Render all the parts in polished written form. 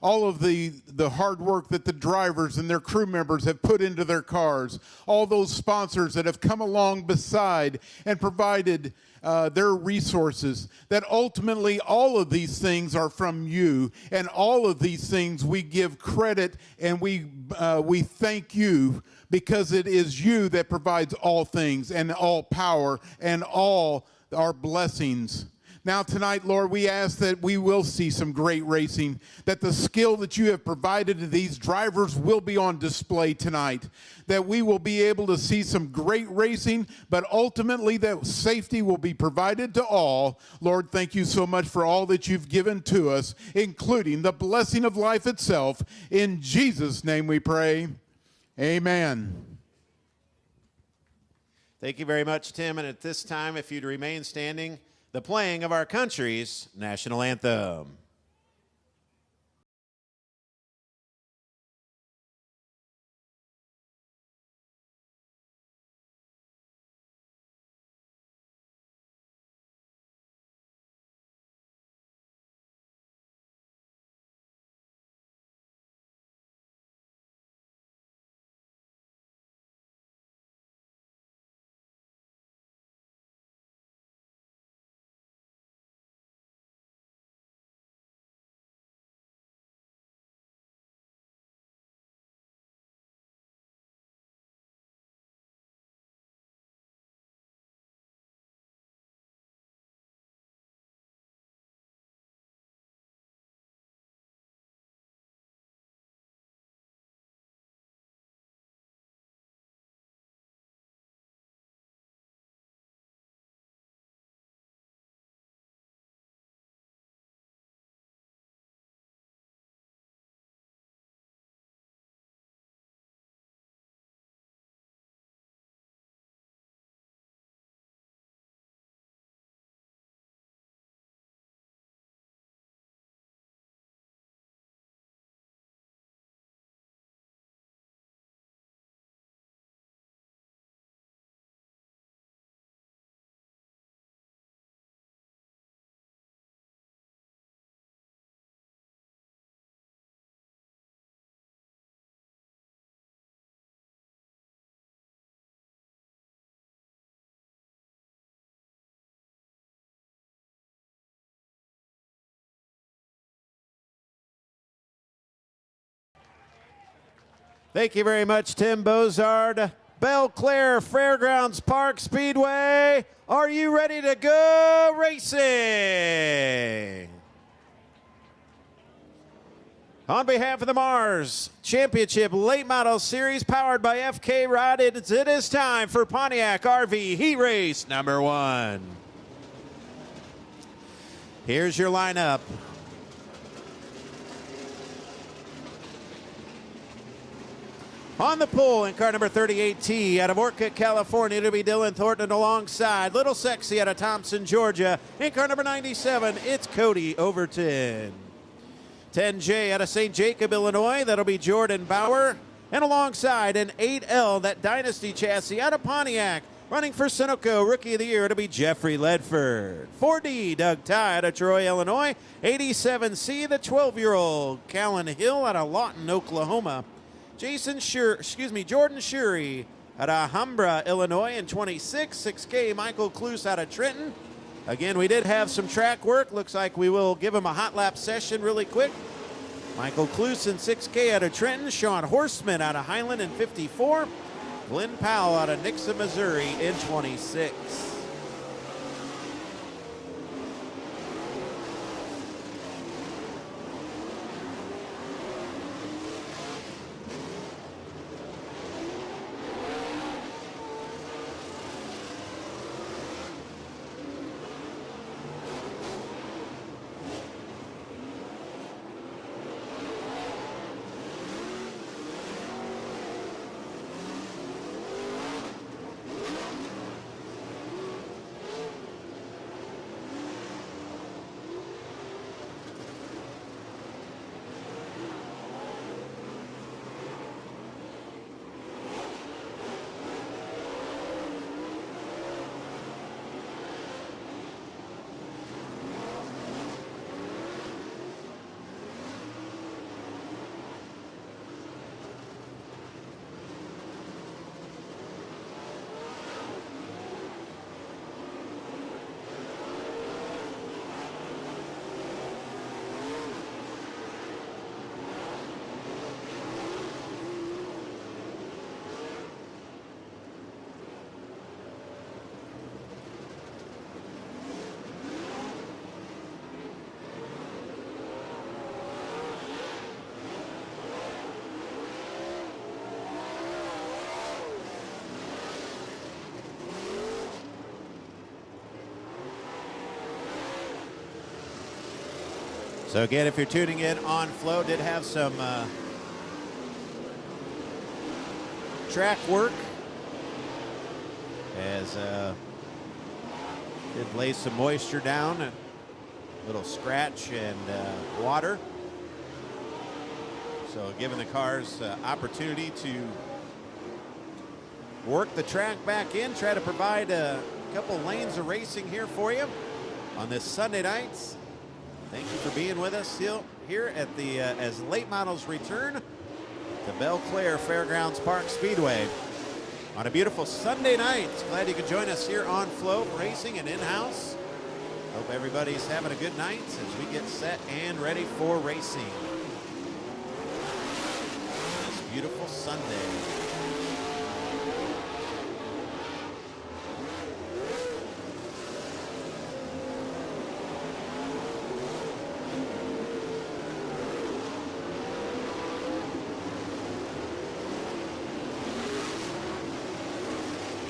all of the hard work that the drivers and their crew members have put into their cars, all those sponsors that have come along beside and provided their resources, that ultimately all of these things are from you, and all of these things we give credit and we thank you, because it is you that provides all things and all power and all our blessings. Now tonight, Lord, we ask that we will see some great racing, that the skill that you have provided to these drivers will be on display tonight, that we will be able to see some great racing, but ultimately that safety will be provided to all. Lord, thank you so much for all that you've given to us, including the blessing of life itself. In Jesus' name we pray. Amen. Thank you very much, Tim. And at this time, if you'd remain standing, the playing of our country's national anthem. Thank you very much, Tim Bozard. Belle-Clair Fairgrounds Park Speedway, are you ready to go racing? On behalf of the Mars Championship Late Model Series powered by FK Rod, it is time for Pontiac RV Heat Race number 1. Here's your lineup. On the pole in car number 38T out of Orcutt, California, it'll be Dylan Thornton alongside Little Sexy out of Thompson, Georgia. In car number 97, it's Cody Overton. 10J out of St. Jacob, Illinois, that'll be Jordan Bauer. And alongside an 8L, that Dynasty chassis out of Pontiac, running for Sunoco Rookie of the Year, it'll be Jeffrey Ledford. 4D, Doug Ty out of Troy, Illinois. 87C, the 12-year-old Callan Hill out of Lawton, Oklahoma. Jordan Shuri out of Alhambra, Illinois in 26. 6K, Michael Kluse out of Trenton. Again, we did have some track work. Looks like we will give him a hot lap session really quick. Michael Kluse in 6K out of Trenton. Sean Horstman out of Highland in 54. Glenn Powell out of Nixa, Missouri in 26. So again, if you're tuning in on Flow, did have some track work as did lay some moisture down, a little scratch and water. So giving the cars opportunity to work the track back in, try to provide a couple lanes of racing here for you on this Sunday night. Thank you for being with us here at the as late models return to Belle-Clair Fairgrounds Park Speedway on a beautiful Sunday night. Glad you could join us here on Flow Racing and in-house. Hope everybody's having a good night as we get set and ready for racing. This beautiful Sunday.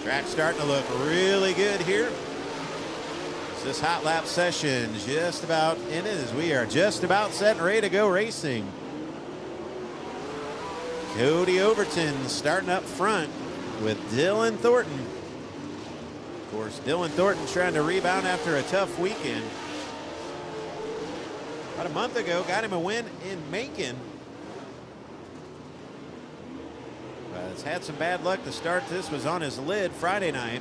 Track starting to look really good here. This hot lap session just about in it as we are just about set and ready to go racing. Cody Overton starting up front with Dylan Thornton. Of course, Dylan Thornton trying to rebound after a tough weekend. About a month ago, got him a win in Macon. Has had some bad luck to start. This was on his lid Friday night.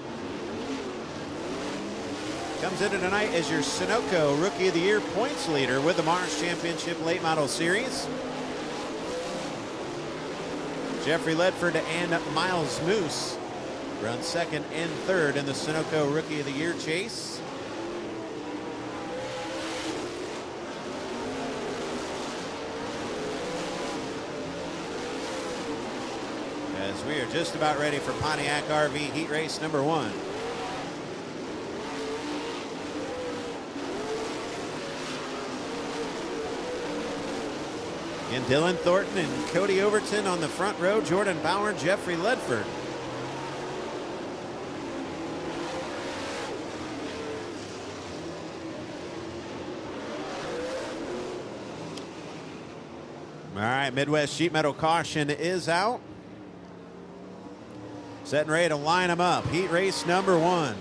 Comes into tonight as your Sunoco Rookie of the Year points leader with the Mars Championship Late Model Series. Jeffrey Ledford and Miles Moose run second and third in the Sunoco Rookie of the Year chase. As we are just about ready for Pontiac RV Heat Race number 1. And Dylan Thornton and Cody Overton on the front row, Jordan Bauer, Jeffrey Ledford. All right, Midwest Sheet Metal caution is out. Set and ready to line them up. Heat race number 1.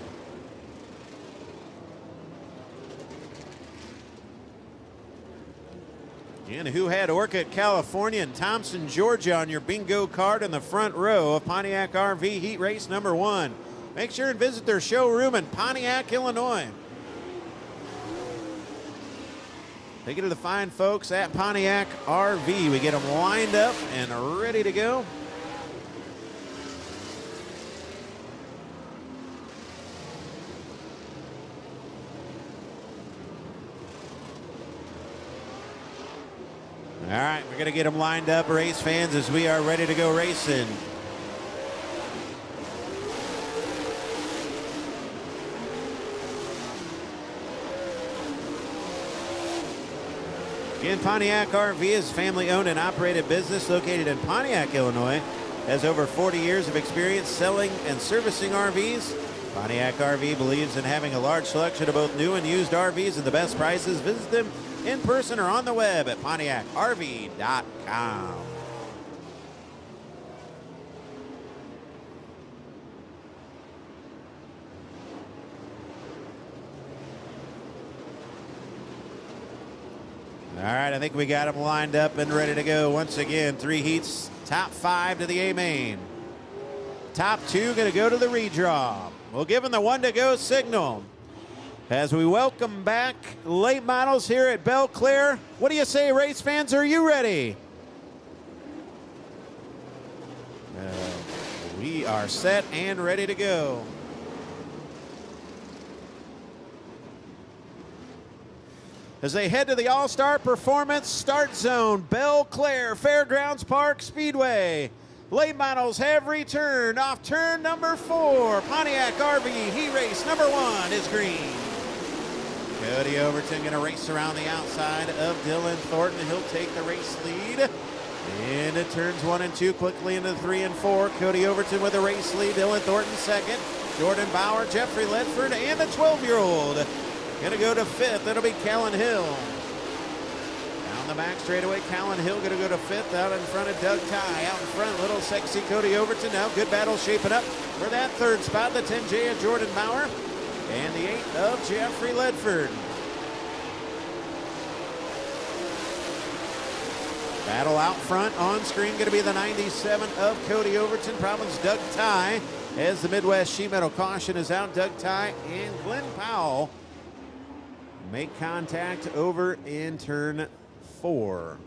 And who had Orcutt, California and Thompson, Georgia on your bingo card in the front row of Pontiac RV Heat Race number 1. Make sure and visit their showroom in Pontiac, Illinois. Take it to the fine folks at Pontiac RV. We get them lined up and ready to go. All right, we're going to get them lined up, race fans, as we are ready to go racing. Again, Pontiac RV is a family-owned and operated business located in Pontiac, Illinois. Has over 40 years of experience selling and servicing RVs. Pontiac RV believes in having a large selection of both new and used RVs at the best prices. Visit them in person or on the web at PontiacRV.com. All right, I think we got them lined up and ready to go. Once again, 3 heats, top 5 to the A main. Top 2 going to go to the redraw. We'll give them the 1 to go signal as we welcome back late models here at Belle-Clair. What do you say, race fans? Are you ready? We are set and ready to go. As they head to the All-Star Performance Start Zone, Belle-Clair Fairgrounds Park Speedway. Late models have returned off turn number 4. Pontiac RV Heat Race number 1 is green. Cody Overton going to race around the outside of Dylan Thornton. He'll take the race lead into turns 1 and 2, quickly into 3 and 4. Cody Overton with a race lead. Dylan Thornton second. Jordan Bauer, Jeffrey Ledford, and the 12-year-old going to go to 5th. It'll be Kellen Hill. Down the back straightaway, Callan Hill going to go to fifth out in front of Doug Ty. Out in front, little sexy Cody Overton. Now good battle shaping up for that third spot. The 10J of Jordan Bauer and the 8 of Jeffrey Ledford. Battle out front on screen going to be the 97 of Cody Overton. Problems Doug Ty as the Midwest Sheet Metal caution is out. Doug Ty and Glenn Powell make contact over in turn 4.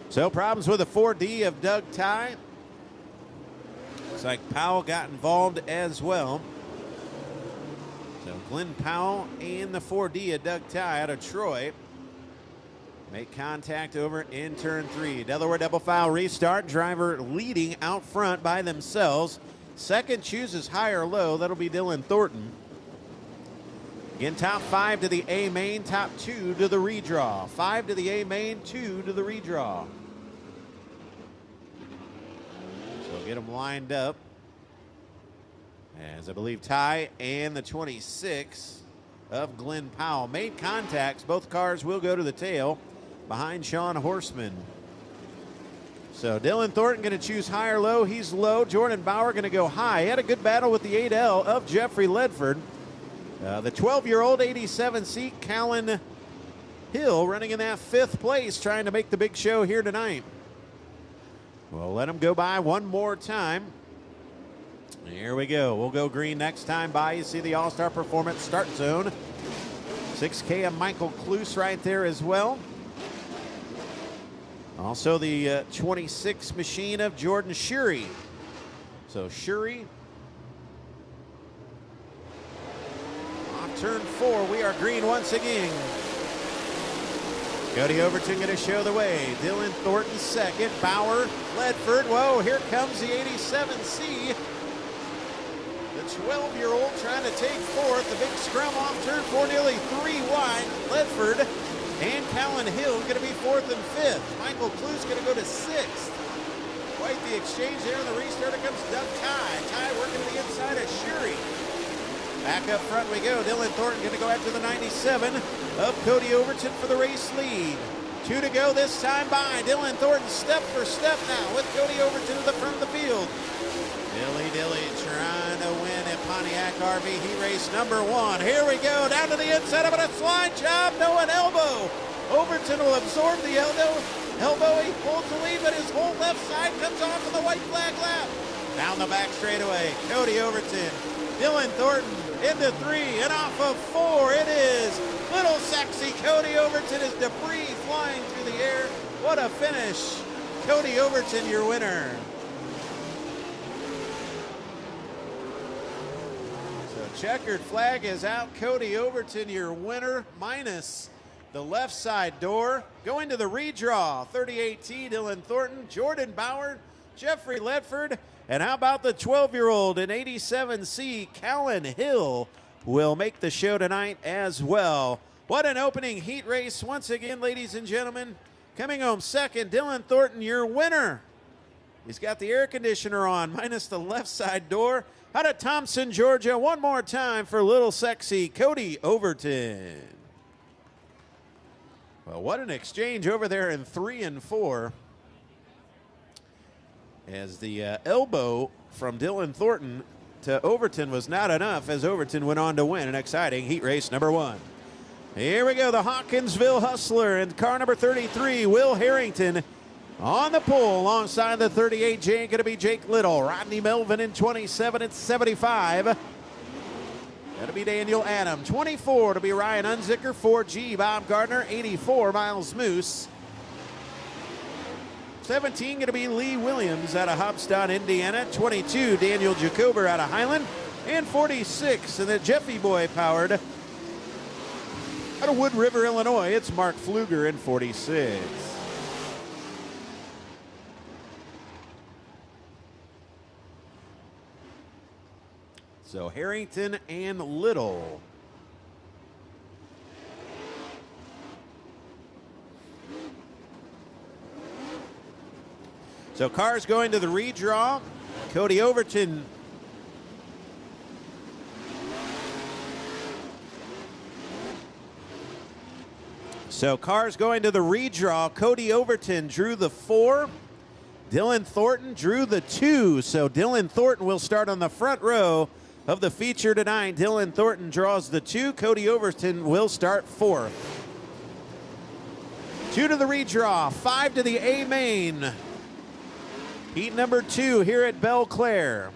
So problems with the 4D of Doug Ty. Looks like Powell got involved as well. So Glenn Powell and the 4D of Doug Ty out of Troy make contact over in turn 3. Delaware double file restart. Driver leading out front by themselves. Second chooses high or low. That'll be Dylan Thornton. Again, top 5 to the A main, top 2 to the redraw. 5 to the A main, 2 to the redraw. So get them lined up. As I believe Ty and the 26 of Glenn Powell made contacts. Both cars will go to the tail behind Sean Horseman. So Dylan Thornton going to choose high or low. He's low. Jordan Bauer going to go high. He had a good battle with the 8L of Jeffrey Ledford. The 12-year-old 87C Callan Hill running in that 5th place, trying to make the big show here tonight. We'll let him go by one more time. Here we go. We'll go green next time by. You see the All-Star Performance start zone. 6K of Michael Kloos right there as well. Also the 26 machine of Jordan Shuri. So Shuri off turn 4. We are green once again. Cody Overton going to show the way. Dylan Thornton second. Bauer, Ledford. Whoa, here comes the 87C. The 12-year-old trying to take fourth. The big scrum off turn 4, nearly 3 wide. Ledford and Callan Hill going to be 4th and 5th. Michael Kloos going to go to 6th. Quite the exchange there in the restart. Here comes Doug Ty. Ty working to the inside of Shuri. Back up front we go. Dylan Thornton going to go after the 97 of Cody Overton for the race lead. 2 to go this time by. Dylan Thornton step for step now with Cody Overton to the front of the field. Dilly trying to win at Pontiac RV Heat Race number 1. Here we go, down to the inside of it, a slide job, no an elbow. Overton will absorb the elbow, he pulls the lead, but his whole left side comes off of the white flag lap. Down the back straightaway, Cody Overton, Dylan Thornton into 3, and off of 4, it is little sexy Cody Overton as debris flying through the air. What a finish. Cody Overton, your winner. Checkered flag is out. Cody Overton, your winner, minus the left side door. Going to the redraw, 38T, Dylan Thornton, Jordan Bauer, Jeffrey Ledford, and how about the 12-year-old in 87C, Callan Hill, will make the show tonight as well. What an opening heat race once again, ladies and gentlemen. Coming home second, Dylan Thornton, your winner. He's got the air conditioner on, minus the left side door. Out of Thompson, Georgia, one more time for little sexy Cody Overton. Well, what an exchange over there in 3 and 4. As the elbow from Dylan Thornton to Overton was not enough, as Overton went on to win an exciting heat race number 1. Here we go, the Hawkinsville Hustler and car number 33, Will Harrington. On the pole alongside the 38J, going to be Jake Little. Rodney Melvin in 27 at 75. That'll be Daniel Adam. 24 to be Ryan Unzicker. 4G, Bob Gardner. 84, Miles Moose. 17 going to be Lee Williams out of Hobstown, Indiana. 22, Daniel Jacober out of Highland. And 46, and the Jeffy Boy powered out of Wood River, Illinois. It's Mark Pfluger in 46. So Harrington and Little. So cars going to the redraw. Cody Overton So cars going to the redraw. Cody Overton drew the 4. Dylan Thornton drew the 2. So Dylan Thornton will start on the front row of the feature tonight. Dylan Thornton draws the 2. Cody Overton will start 4th. 2 to the redraw, 5 to the A main. Heat number 2 here at Belle-Clair.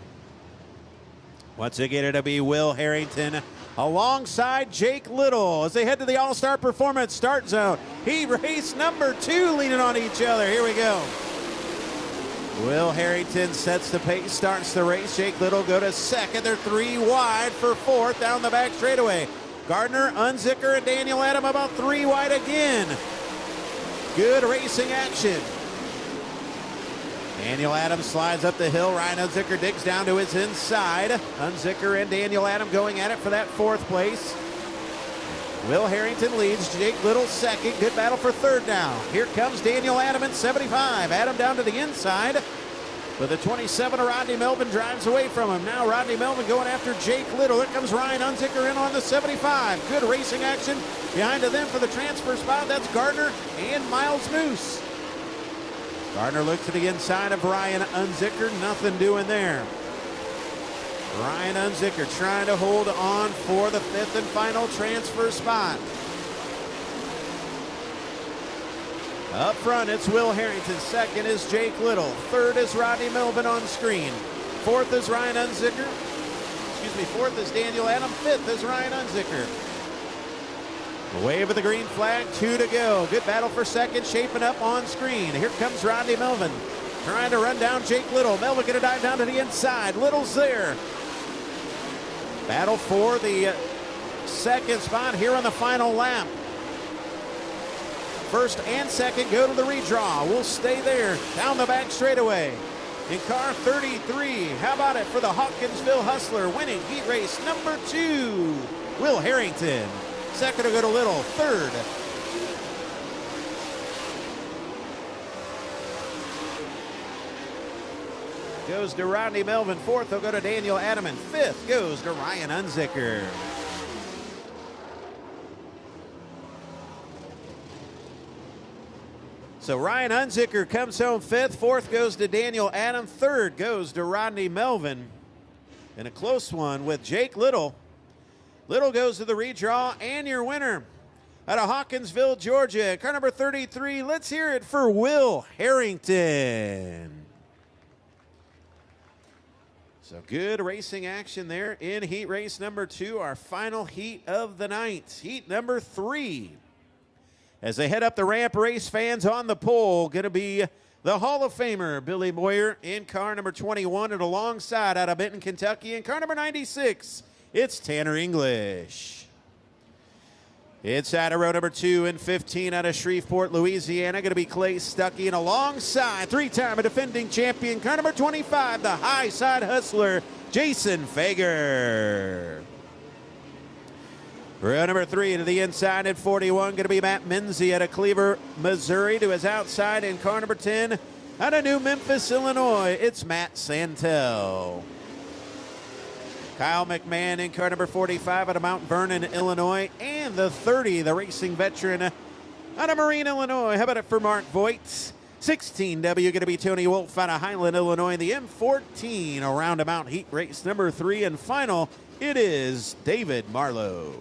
Once again, it'll be Will Harrington alongside Jake Little as they head to the All-Star Performance start zone. Heat race number 2 leaning on each other. Here we go. Will Harrington sets the pace, starts the race. Jake Little go to second. They're 3 wide for 4th down the back straightaway. Gardner, Unzicker, and Daniel Adam about 3 wide again. Good racing action. Daniel Adams slides up the hill. Ryan Unzicker digs down to his inside. Unzicker and Daniel Adam going at it for that 4th place. Will Harrington leads. Jake Little second. Good battle for 3rd down. Here comes Daniel Adam in 75. Adam down to the inside. But the 27 of Rodney Melvin drives away from him. Now Rodney Melvin going after Jake Little. Here comes Ryan Unzicker in on the 75. Good racing action behind them for the transfer spot. That's Gardner and Miles Moose. Gardner looks to the inside of Ryan Unzicker. Nothing doing there. Ryan Unzicker trying to hold on for the 5th and final transfer spot. Up front, it's Will Harrington. 2nd is Jake Little. 3rd is Rodney Melvin on screen. 4th is Ryan Unzicker. 4th is Daniel Adam. 5th is Ryan Unzicker. Wave of the green flag, 2 to go. Good battle for 2nd, shaping up on screen. Here comes Rodney Melvin, trying to run down Jake Little. Melvin gonna dive down to the inside. Little's there. Battle for the 2nd spot here on the final lap. 1st and 2nd go to the redraw. We'll stay there down the back straightaway. In car 33, how about it for the Hawkinsville Hustler, winning heat race number 2, Will Harrington. 2nd will go to Little. 3rd. Goes to Rodney Melvin. 4th will go to Daniel Adam. And 5th goes to Ryan Unzicker. So Ryan Unzicker comes home 5th. 4th goes to Daniel Adam. 3rd goes to Rodney Melvin. And a close one with Jake Little. Little goes to the redraw, and your winner out of Hawkinsville, Georgia, car number 33. Let's hear it for Will Harrington. So good racing action there in heat race number 2, our final heat of the night. Heat number 3. As they head up the ramp, race fans on the pole, going to be the Hall of Famer, Billy Moyer, in car number 21, and alongside out of Benton, Kentucky, in car number 96. It's Tanner English. Inside of row number 2 and 15 out of Shreveport, Louisiana, going to be Clay Stuckey, and alongside 3-time defending champion, car number 25, the high side hustler, Jason Fager. Row number 3 to the inside at 41, going to be Matt Menzie out of Cleaver, Missouri, to his outside in car number 10 out of New Memphis, Illinois. It's Matt Santel. Kyle McMahon in car number 45 out of Mount Vernon, Illinois. And the 30, the racing veteran out of Marine, Illinois. How about it for Mark Voigt? 16W going to be Tony Wolf out of Highland, Illinois. The M14 around about heat race number 3. And final, it is David Marlowe.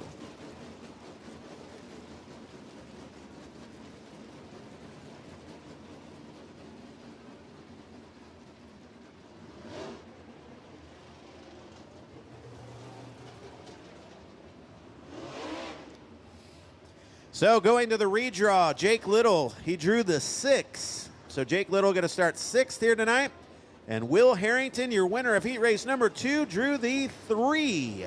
So going to the redraw, Jake Little, he drew the 6. So Jake Little going to start 6th here tonight. And Will Harrington, your winner of heat race number 2, drew the 3.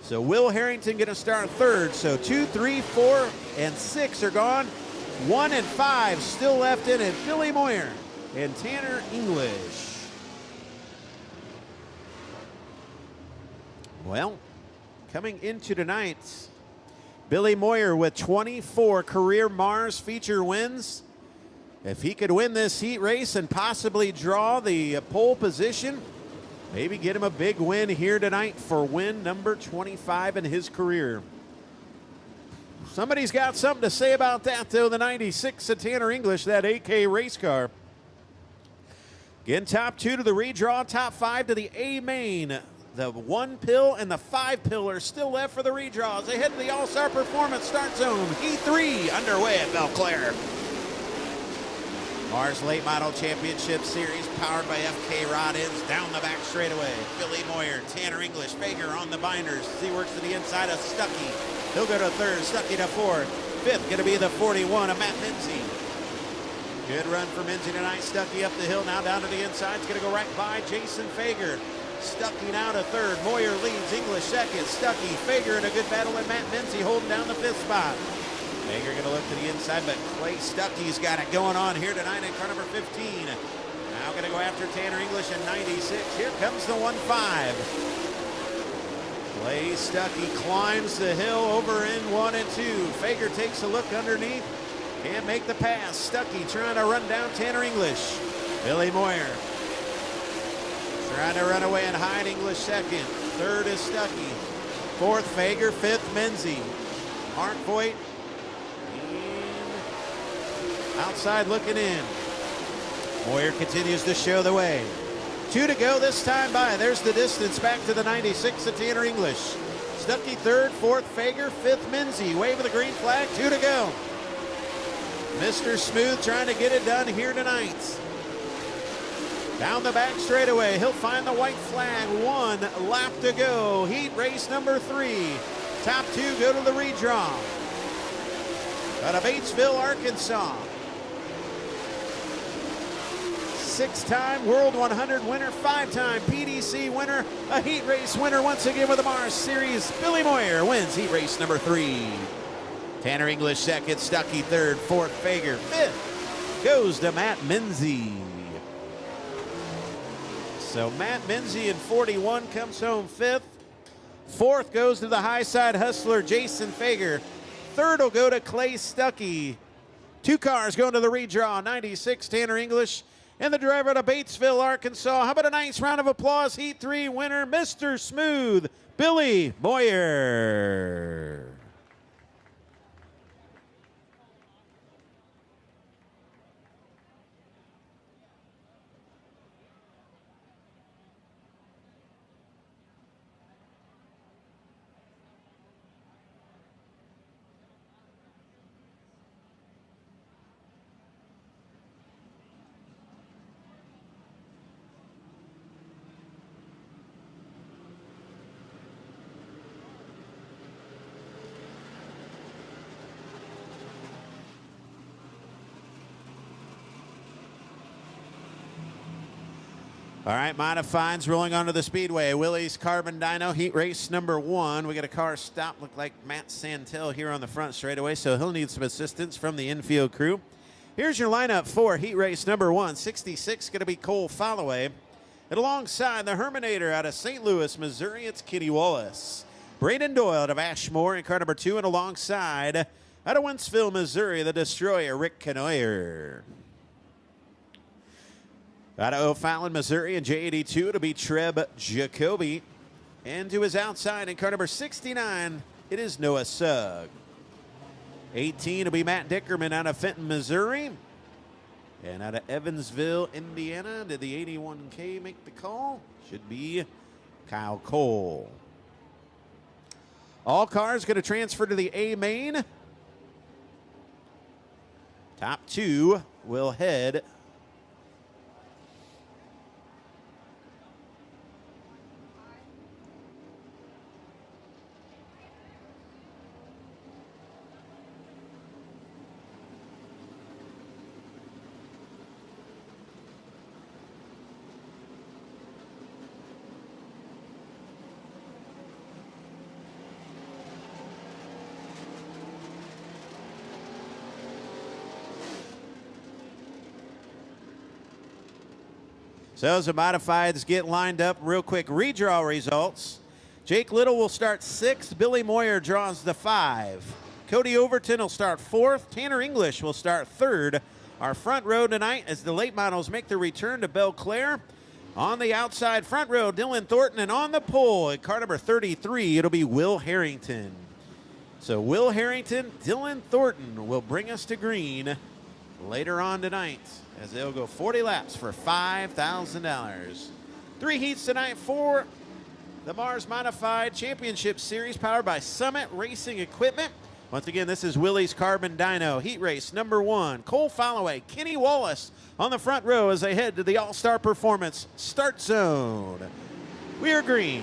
So Will Harrington going to start 3rd. So 2, 3, 4, and 6 are gone. 1 and 5 still left in it. Billy Moyer and Tanner English. Well, coming into tonight, Billy Moyer with 24 career Mars feature wins. If he could win this heat race and possibly draw the pole position, maybe get him a big win here tonight for win number 25 in his career. Somebody's got something to say about that, though. The 96 of Tanner English, that AK race car. Again, top 2 to the redraw, top 5 to the A main. The 1 pill and the 5 pill are still left for the redraws. They head to the All-Star Performance start zone. Heat 3 underway at Belle-Clair. Mars Late Model Championship Series powered by FK Rod ends down the back straightaway. Billy Moyer, Tanner English, Fager on the binders. He works to the inside of Stuckey. He'll go to 3rd, Stuckey to 4th. 5th going to be the 41 of Matt Minzy. Good run for Minzy tonight. Stuckey up the hill, now down to the inside. It's going to go right by Jason Fager. Stuckey now to 3rd. Moyer leads, English 2nd. Stuckey, Fager in a good battle, and Matt Minzy holding down the 5th spot. Fager going to look to the inside, but Clay Stuckey's got it going on here tonight in car number 15. Now going to go after Tanner English in 96. Here comes the 1-5. Clay Stuckey climbs the hill over in 1 and 2. Fager takes a look underneath. Can't make the pass. Stuckey trying to run down Tanner English. Billy Moyer trying to run away and hide. English 2nd. 3rd is Stuckey. 4th Fager. 5th Minzy. Mark Voigt outside looking in. Moyer continues to show the way. 2 to go this time by. There's the distance back to the 96 of Tanner English. Stuckey 3rd, 4th Fager, 5th Minzy. Wave of the green flag, 2 to go. Mr. Smooth trying to get it done here tonight. Down the back straightaway, he'll find the white flag. 1 lap to go. Heat race number 3. Top 2 go to the redraw. Out of Batesville, Arkansas. 6-time World 100 winner, 5-time PDC winner, a heat race winner once again with the Mars Series. Billy Moyer wins heat race number 3. Tanner English 2nd, Stuckey 3rd, 4th Fager, 5th goes to Matt Minzy. So Matt Minzy in 41 comes home 5th. 4th goes to the high side hustler Jason Fager. 3rd will go to Clay Stuckey. 2 cars going to the redraw. 96 Tanner English and the driver to Batesville, Arkansas. How about a nice round of applause? Heat 3 winner, Mr. Smooth, Billy Moyer. All right, modifieds rolling onto the Speedway. Willie's Carbon Dyno, heat race number 1. We got a car stop, look like Matt Santel here on the front straightaway, so he'll need some assistance from the infield crew. Here's your lineup for heat race number 1. 66 going to be Cole Followay. And alongside the Herminator out of St. Louis, Missouri, it's Kitty Wallace. Braden Doyle out of Ashmore in car number 2, and alongside out of Wentzville, Missouri, the Destroyer, Rick Canoyer. Out of O'Fallon, Missouri, and J82, it'll be Treb Jacoby. And to his outside in car number 69, it is Noah Sugg. 18 will be Matt Dickerman out of Fenton, Missouri. And out of Evansville, Indiana, did the 81K make the call? Should be Kyle Cole. All cars going to transfer to the A main. Top 2 will head So as the modifieds get lined up real quick, redraw results. Jake Little will start 6th. Billy Moyer draws the 5. Cody Overton will start 4th. Tanner English will start 3rd. Our front row tonight as the late models make their return to Belle-Clair. On the outside front row, Dylan Thornton, and on the pole at car number 33, it'll be Will Harrington. So Will Harrington, Dylan Thornton will bring us to green later on tonight as they'll go 40 laps for $5,000. 3 heats tonight for the Mars Modified Championship Series powered by Summit Racing Equipment. Once again, this is Willys Carbon Dyno Heat Race number 1. Cole Followay, Kenny Wallace on the front row as they head to the All-Star Performance start zone. We are green.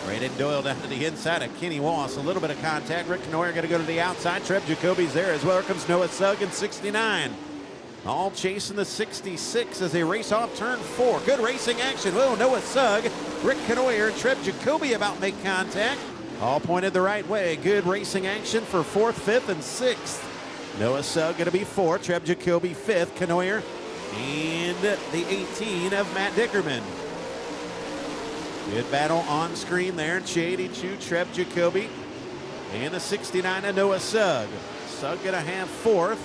Braden Doyle down to the inside of Kenny Wallace. A little bit of contact. Rick Knoyer going to go to the outside. Trev Jacoby's there as well. Here comes Noah Sugg in 69. All chasing the 66 as they race off turn 4. Good racing action. Whoa, Noah Sugg, Rick Knoyer, and Trev Jacoby about to make contact. All pointed the right way. Good racing action for 4th, 5th, and 6th. Noah Sugg going to be 4th. Trev Jacoby 5th. Knoyer and the 18 of Matt Dickerman. Good battle on screen there. Ch82, Trev Jacoby, and the 69 of Noah Sugg. Sugg going to have 4th.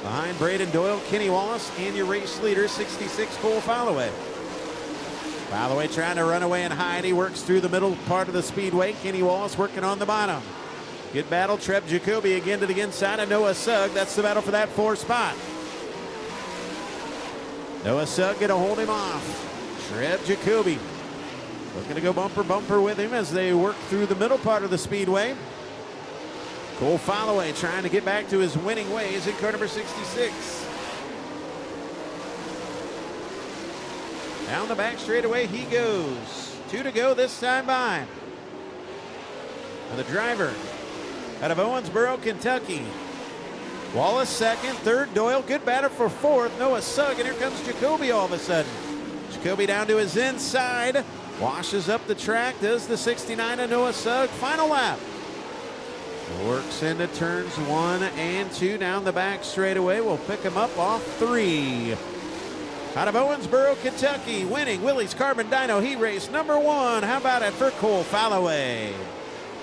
Behind Braden Doyle, Kenny Wallace, and your race leader, 66, Cole Followay. Followay trying to run away and hide. He works through the middle part of the speedway. Kenny Wallace working on the bottom. Good battle. Trev Jacoby again to the inside of Noah Sugg. That's the battle for that 4th spot. Noah Sugg going to hold him off. Trev Jacoby looking to go bumper with him as they work through the middle part of the speedway. Cole Followay trying to get back to his winning ways in car number 66. Down the back straightaway he goes. 2 to go this time by. For the driver out of Owensboro, Kentucky. Wallace 2nd, 3rd Doyle. Good batter for 4th. Noah Sugg, and here comes Jacoby all of a sudden. Jacoby down to his inside. Washes up the track. Does the 69 of Noah Sugg. Final lap. Works into turns 1 and 2 down the back straightaway. We'll pick him up off 3. Out of Owensboro, Kentucky, winning Willys Carbon Dyno Heat Race number 1. How about it for Cole Followay?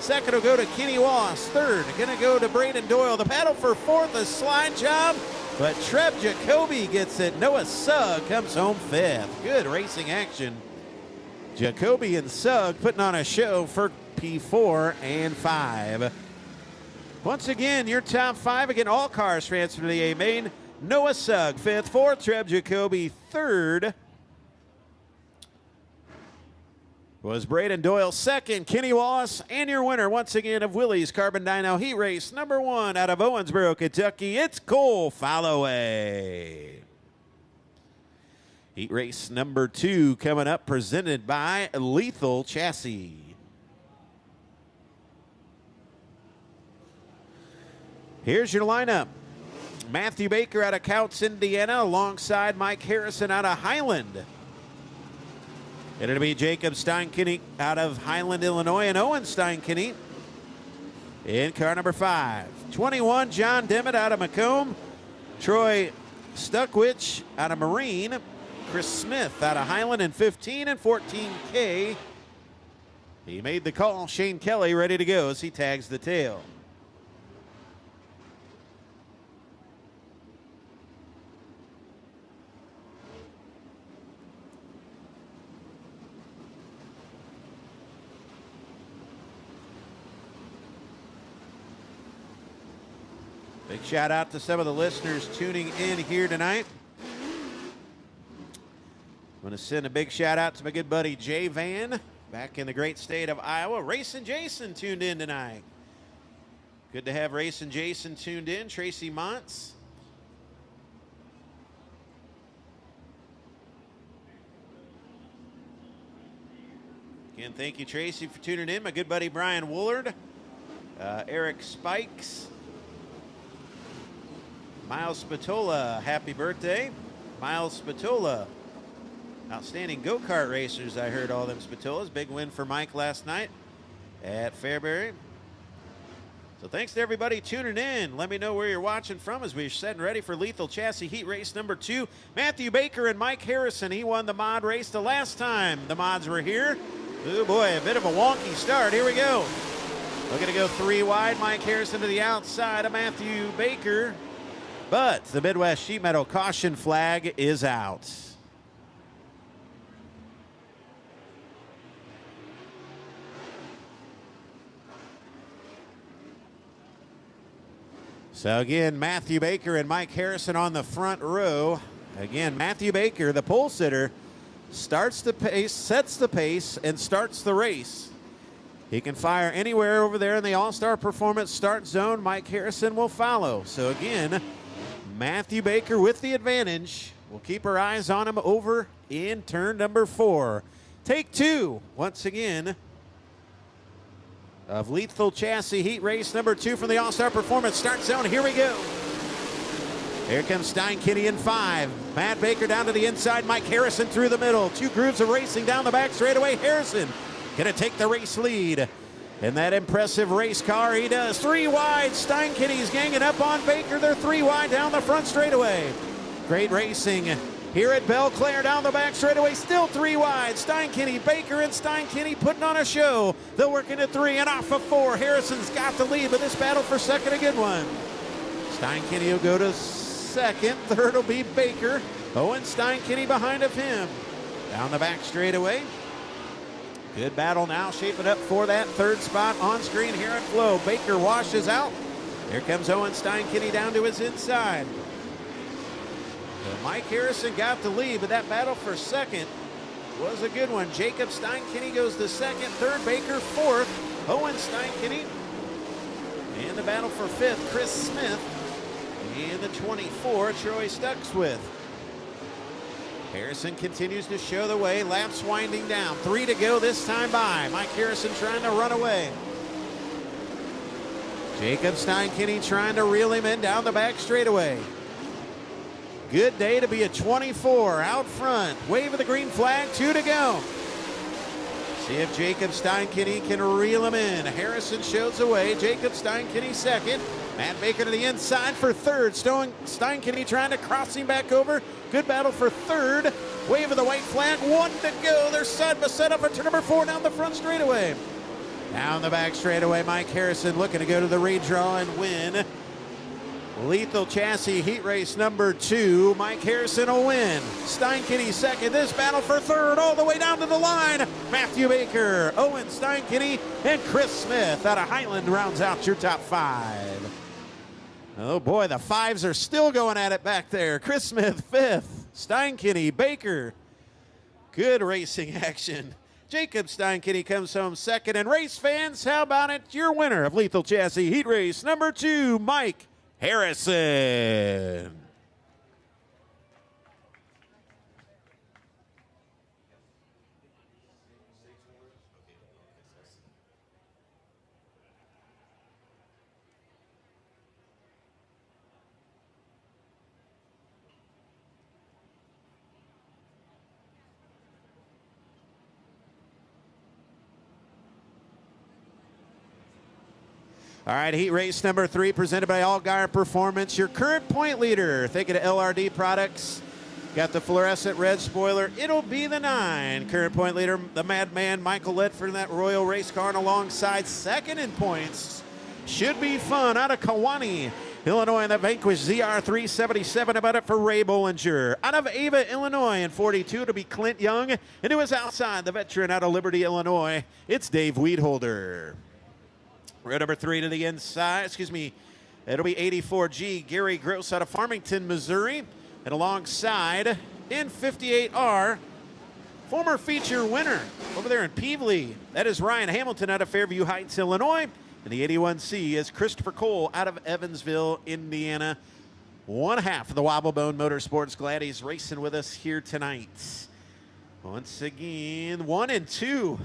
2nd will go to Kenny Wallace. 3rd going to go to Braden Doyle. The battle for 4th, a slide job, but Trev Jacoby gets it. Noah Sugg comes home 5th. Good racing action. Jacoby and Sugg putting on a show for P4 and 5. Once again, your top 5. Again, all cars transfer to the A main. Noah Sugg, 5th. 4th, Trev Jacoby. 3rd was Braden Doyle. 2nd, Kenny Wallace. And your winner, once again, of Willys Carbon Dyno Heat Race number 1 out of Owensboro, Kentucky. It's Cole Followay. Heat Race number 2 coming up, presented by Lethal Chassis. Here's your lineup. Matthew Baker out of Coutts, Indiana, alongside Mike Harrison out of Highland. It'll be Jacob Steinkinney out of Highland, Illinois, and Owen Steinkinney in car number 5. 21, John Dimmitt out of Macomb. Troy Stuckwich out of Marine. Chris Smith out of Highland in 15 and 14K. He made the call. Shane Kelly ready to go as he tags the tail. Big shout out to some of the listeners tuning in here tonight. I'm going to send a big shout out to my good buddy Jay Van back in the great state of Iowa. Racing Jason tuned in tonight. Good to have Racing Jason tuned in. Tracy Montz. Again, thank you, Tracy, for tuning in. My good buddy Brian Woolard. Eric Spikes. Miles Spatola, happy birthday. Miles Spatola. Outstanding go-kart racers, I heard all them Spatolas. Big win for Mike last night at Fairbury. So thanks to everybody tuning in. Let me know where you're watching from as we're setting ready for Lethal Chassis Heat Race number 2. Matthew Baker and Mike Harrison. He won the mod race the last time the mods were here. Oh boy, a bit of a wonky start. Here we go. We're going to go 3 wide. Mike Harrison to the outside of Matthew Baker. But the Midwest Sheet Metal caution flag is out. So again, Matthew Baker and Mike Harrison on the front row. Again, Matthew Baker, the pole sitter, starts the pace, sets the pace, and starts the race. He can fire anywhere over there in the All-Star Performance start zone. Mike Harrison will follow. So again, Matthew Baker with the advantage. We'll keep our eyes on him over in turn number 4. Take 2, once again, of Lethal Chassis Heat Race number 2 from the All-Star Performance start zone. Here we go. Here comes Steinkinney in 5. Matt Baker down to the inside. Mike Harrison through the middle. 2 grooves of racing down the back straightaway. Harrison gonna take the race lead. In that impressive race car, he does. 3 wide. Steinkinney's ganging up on Baker. They're 3 wide down the front straightaway. Great racing here at Belle-Clair down the back straightaway. Still 3 wide. Steinkinney, Baker, and Steinkinney putting on a show. They'll work into 3 and off of 4. Harrison's got the lead, but this battle for second, a good one. Steinkinney will go to second. Third will be Baker. Owen Steinkinney behind of him. Down the back straightaway. Good battle now shaping up for that 3rd spot on screen here at Flo. Baker washes out. Here comes Owen Steinkinney down to his inside. So Mike Harrison got the lead, but that battle for second was a good one. Jacob Steinkinney goes to second. 3rd, Baker 4th. Owen Steinkinney. And the battle for 5th, Chris Smith. And the 24, Troy Stuckswith. Harrison continues to show the way. Laps winding down. 3 to go this time by. Mike Harrison trying to run away. Jacob Steinkinney trying to reel him in down the back straightaway. Good day to be a 24 out front. Wave of the green flag, 2 to go. See if Jacob Steinkinney can reel him in. Harrison shows the way. Jacob Steinkinney second. Matt Baker to the inside for 3rd. Steinkinney trying to cross him back over. Good battle for 3rd. Wave of the white flag, 1 to go. They're side by side up for turn number 4 down the front straightaway. Down the back straightaway, Mike Harrison looking to go to the redraw and win. Lethal Chassis Heat Race number 2. Mike Harrison will win. Steinkinney second. This battle for 3rd all the way down to the line. Matthew Baker, Owen Steinkinney, and Chris Smith out of Highland rounds out your top 5. Oh boy, the 5s are still going at it back there. Chris Smith 5th. Steinkinney, Baker. Good racing action. Jacob Steinkinney comes home second. And race fans, how about it? Your winner of Lethal Chassis Heat Race number 2, Mike Harrison. All right, heat race number 3 presented by Allgaier Performance. Your current point leader, thinking of LRD products. Got the fluorescent red spoiler. It'll be the 9. Current point leader, the madman Michael Ledford in that Royal Race Car, and alongside second in points. Should be fun out of Kewanee, Illinois, in the Vanquish ZR377. About it for Ray Bollinger. Out of Ava, Illinois, in 42 to be Clint Young. And it was outside, the veteran out of Liberty, Illinois. It's Dave Weedholder. Row number 3 to the inside, it'll be 84G, Gary Gross out of Farmington, Missouri. And alongside, in 58R, former feature winner over there in Peevely. That is Ryan Hamilton out of Fairview Heights, Illinois. And the 81C is Christopher Cole out of Evansville, Indiana. 1/2 of the Wobblebone Motorsports. Glad he's racing with us here tonight. Once again, 1 and 2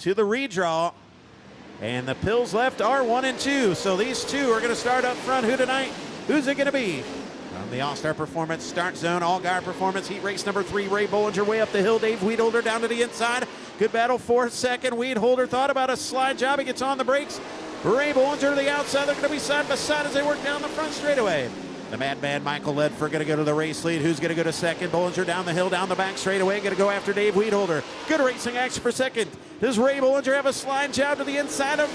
to the redraw. And the pills left are 1 and 2. So these 2 are going to start up front. Who tonight? Who's it going to be? From the All-Star Performance start zone, Allgaier Performance Heat Race number 3, Ray Bollinger way up the hill. Dave Weedholder down to the inside. Good battle for second. Weedholder thought about a slide job. He gets on the brakes. Ray Bollinger to the outside. They're going to be side by side as they work down the front straightaway. The madman Michael Ledford going to go to the race lead. Who's going to go to second? Bollinger down the hill, down the back straightaway. Going to go after Dave Weedholder. Good racing action for second. Does Ray Bollinger have a slide job to the inside of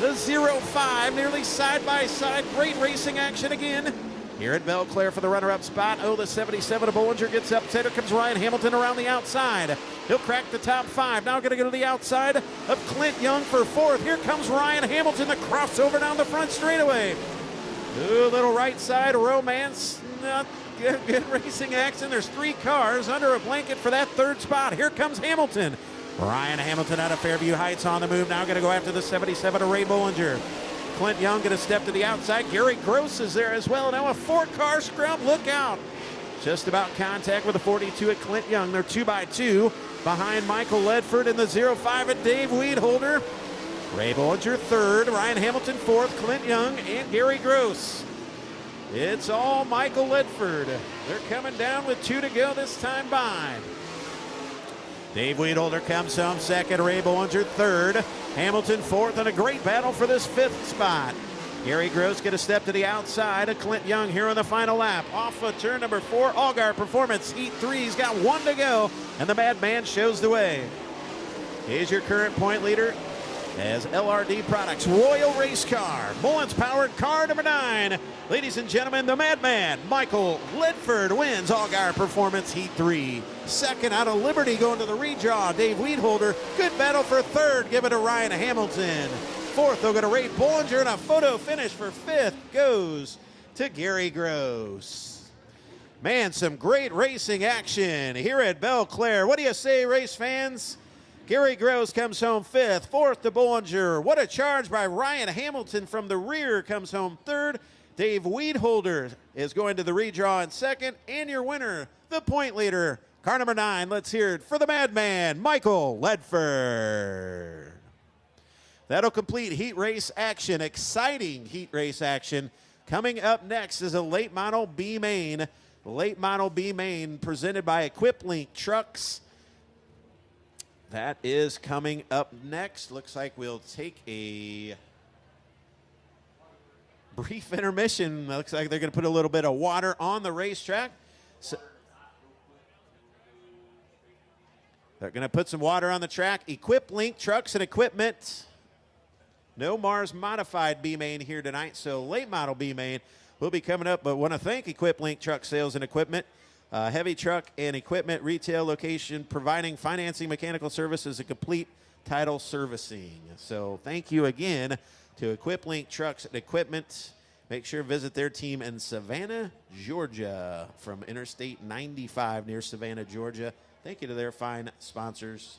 the 05? Nearly side by side. Great racing action again here at Belle-Clair for the runner-up spot. Oh, the 77 of Bollinger gets up. Here comes Ryan Hamilton around the outside. He'll crack the top 5. Now going to go to the outside of Clint Young for 4th. Here comes Ryan Hamilton, the crossover down the front straightaway. Ooh, little right side romance. Not good racing action. There's 3 cars under a blanket for that 3rd spot. Here comes Hamilton. Ryan Hamilton out of Fairview Heights on the move. Now going to go after the 77 of Ray Bollinger. Clint Young going to step to the outside. Gary Gross is there as well. Now a 4-car scrum. Look out. Just about contact with the 42 at Clint Young. They're 2 by 2 behind Michael Ledford and the 05 at Dave Weedholder. Ray Bollinger 3rd, Ryan Hamilton 4th, Clint Young and Gary Gross. It's all Michael Ledford. They're coming down with 2 to go this time by. Dave Weedholder comes home 2nd, Ray Bollinger 3rd, Hamilton 4th, and a great battle for this 5th spot. Gary Gross get a step to the outside of Clint Young here on the final lap. Off of turn number 4, Allgaier Performance, Heat 3. He's got 1 to go, and the Madman shows the way. Here's your current point leader as LRD Products Royal Race Car, Mullins powered car number 9. Ladies and gentlemen, the Madman, Michael Ledford, wins Allgaier Performance Heat 3. 2nd out of Liberty going to the redraw, Dave Weedholder. Good battle for 3rd, give it to Ryan Hamilton. 4th, they'll go to Ray Bollinger, and a photo finish for 5th goes to Gary Gross. Man, some great racing action here at Belle-Clair. What do you say, race fans? Gary Gross comes home 5th, 4th to Bollinger. What a charge by Ryan Hamilton from the rear, comes home 3rd. Dave Weedholder is going to the redraw in 2nd. And your winner, the point leader, car number 9. Let's hear it for the Madman, Michael Ledford. That'll complete heat race action, exciting heat race action. Coming up next is a late model B main. Late model B main presented by EquipLink Trucks. That is coming up next. Looks like we'll take a brief intermission. Looks like they're going to put a little bit of water on the racetrack. So they're going to put some water on the track. EquipLink Trucks and Equipment. No Mars Modified B-Main here tonight, so late model B-Main will be coming up. But want to thank EquipLink Truck Sales and Equipment. Heavy truck and equipment retail location providing financing, mechanical services, and complete title servicing. So thank you again to EquipLink Trucks and Equipment. Make sure to visit their team in Savannah, Georgia, from Interstate 95 near Savannah, Georgia. Thank you to their fine sponsors.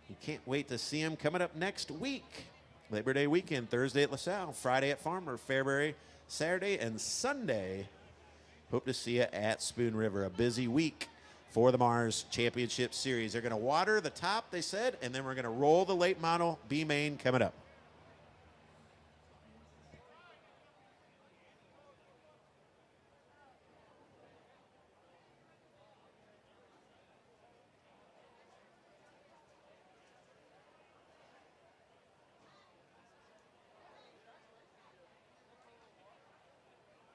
You can't wait to see them coming up next week. Labor Day weekend, Thursday at LaSalle, Friday at Farmer, Fairbury, Saturday and Sunday. Hope to see you at Spoon River. A busy week for the Mars Championship Series. They're going to water the top, they said, and then we're going to roll the late model B main coming up.